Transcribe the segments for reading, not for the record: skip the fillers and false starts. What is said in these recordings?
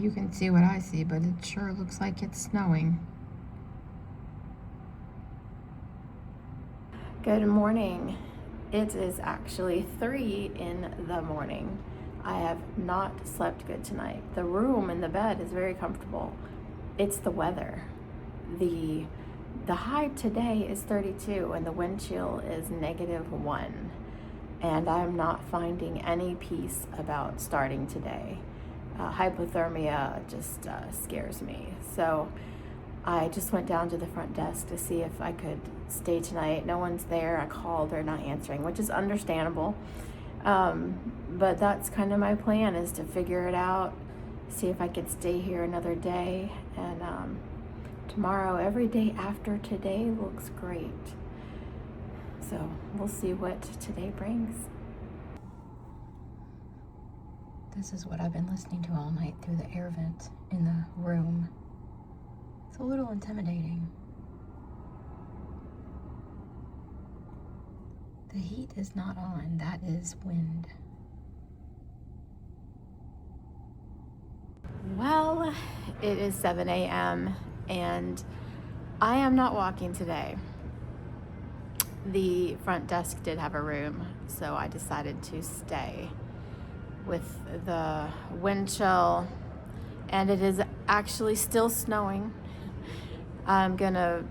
you can see what I see, but it sure looks like it's snowing. Good morning. It is actually 3 in the morning. I have not slept good tonight. The room and the bed is very comfortable. It's the weather. The high today is 32 and the wind chill is -1. And I'm not finding any peace about starting today. Hypothermia just scares me. So I just went down to the front desk to see if I could stay tonight. No one's there. I called, they're not answering, which is understandable. But that's kind of my plan, is to figure it out, see if I could stay here another day. And tomorrow, every day after today looks great. So we'll see what today brings. This is what I've been listening to all night through the air vent in the room. It's a little intimidating. The heat is not on, that is wind. Well, it is 7 a.m. and I am not walking today. The front desk did have a room, so I decided to stay with the wind chill, and it is actually still snowing. I'm gonna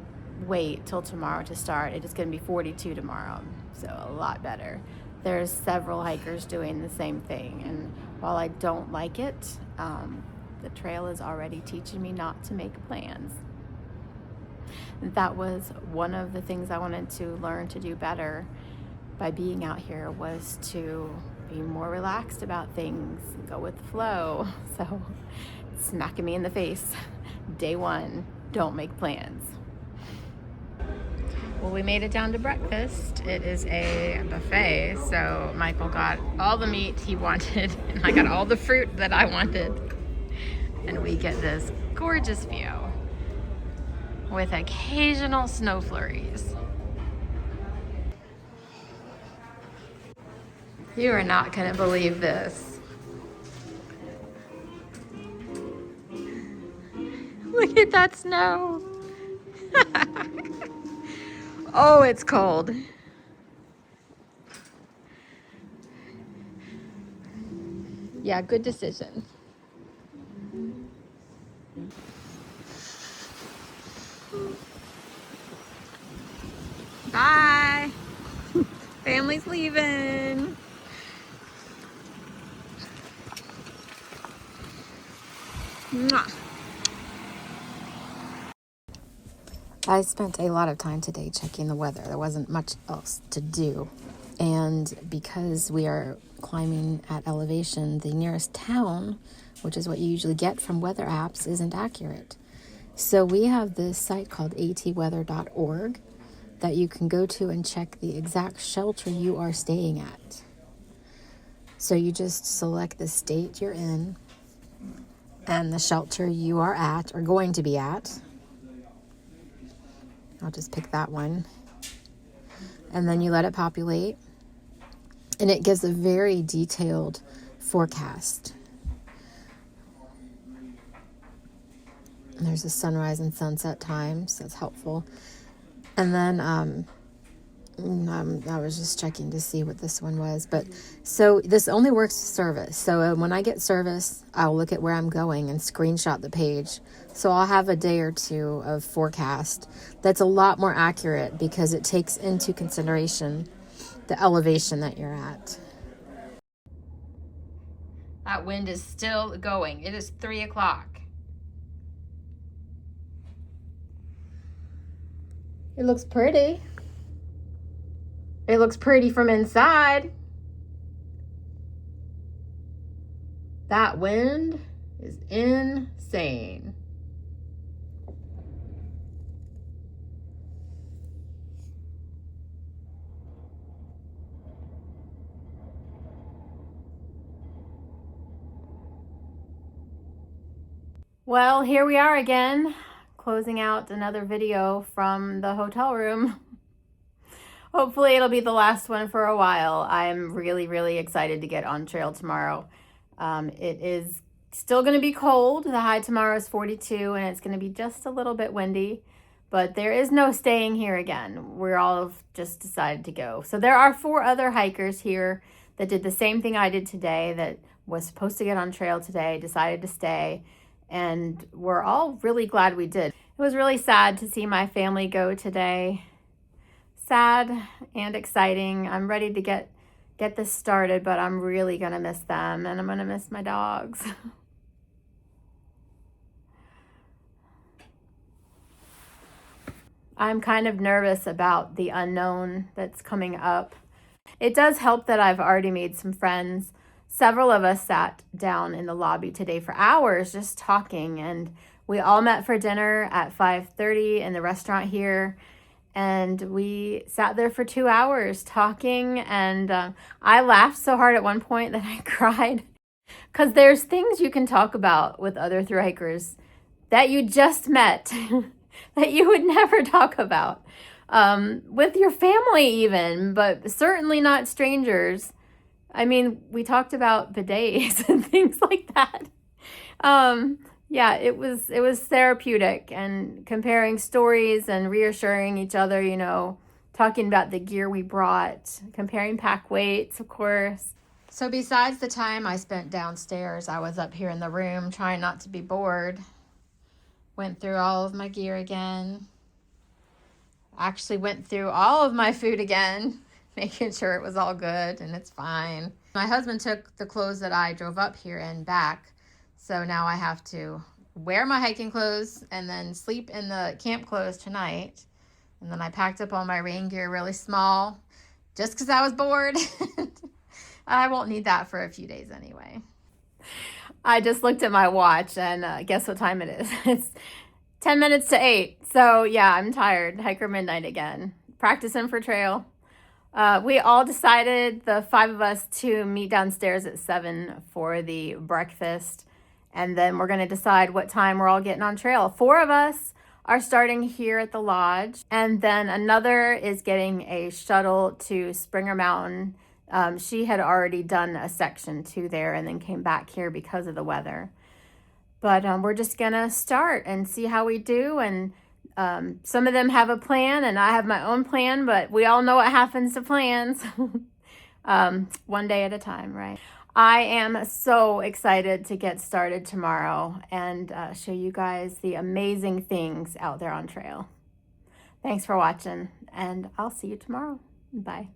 wait till tomorrow to start. It is gonna be 42 tomorrow, so a lot better. There's several hikers doing the same thing, and while I don't like it, the trail is already teaching me not to make plans. That was one of the things I wanted to learn to do better by being out here, was to be more relaxed about things, go with the flow. So smacking me in the face. Day 1, don't make plans. Well, we made it down to breakfast. It is a buffet, so Michael got all the meat he wanted and I got all the fruit that I wanted. And we get this gorgeous view with occasional snow flurries. You are not gonna believe this. Look at that snow. Oh, it's cold. Yeah, good decision. Bye. Family's leaving. Mwah. I spent a lot of time today checking the weather. There wasn't much else to do. And because we are climbing at elevation, the nearest town, which is what you usually get from weather apps, isn't accurate. So we have this site called atweather.org that you can go to and check the exact shelter you are staying at. So you just select the state you're in and the shelter you are at, or going to be at. I'll just pick that one. And then you let it populate. And it gives a very detailed forecast. And there's a sunrise and sunset times. That's helpful. And then I was just checking to see what this one was. But so this only works with service. So when I get service, I'll look at where I'm going and screenshot the page. So I'll have a day or two of forecast that's a lot more accurate because it takes into consideration the elevation that you're at. That wind is still going. It is 3 o'clock. It looks pretty. It looks pretty from inside. That wind is insane. Well, here we are again, closing out another video from the hotel room. Hopefully it'll be the last one for a while. I'm really, really excited to get on trail tomorrow. It is Still going to be cold. The high tomorrow is 42, and it's going to be just a little bit windy. But there is no staying here again. We're all just decided to go. So there are 4 other hikers here that did the same thing I did today, that was supposed to get on trail today, decided to stay. And we're all really glad we did. It was really sad to see my family go today. Sad and exciting. I'm ready to get this started, but I'm really going to miss them, and I'm going to miss my dogs. I'm kind of nervous about the unknown that's coming up. It does help that I've already made some friends. Several of us sat down in the lobby today for hours just talking, and we all met for dinner at 5:30 in the restaurant here, and we sat there for 2 hours talking, and I laughed so hard at one point that I cried, because there's things you can talk about with other thru-hikers that you just met that you would never talk about with your family even, but certainly not strangers. I mean, we talked about bidets and things like that. Yeah, it was therapeutic, and comparing stories and reassuring each other, you know, talking about the gear we brought, comparing pack weights, of course. So besides the time I spent downstairs, I was up here in the room trying not to be bored. Went through all of my gear again. Actually went through all of my food again, making sure it was all good and it's fine. My husband took the clothes that I drove up here and back, so now I have to wear my hiking clothes and then sleep in the camp clothes tonight. And then I packed up all my rain gear really small just because I was bored. I won't need that for a few days anyway. I just looked at my watch, and guess what time it is? It's 10 minutes to 8. So yeah, I'm tired. Hiker midnight again. Practicing for trail. We all decided, the 5 of us, to meet downstairs at 7 for the breakfast. And then we're going to decide what time we're all getting on trail. 4 of us are starting here at the lodge. And then another is getting a shuttle to Springer Mountain. She had already done a section to there and then came back here because of the weather. But we're just going to start and see how we do. And some of them have a plan, and I have my own plan, but we all know what happens to plans. One day at a time, right? I am so excited to get started tomorrow and show you guys the amazing things out there on trail. Thanks for watching, and I'll see you tomorrow. Bye.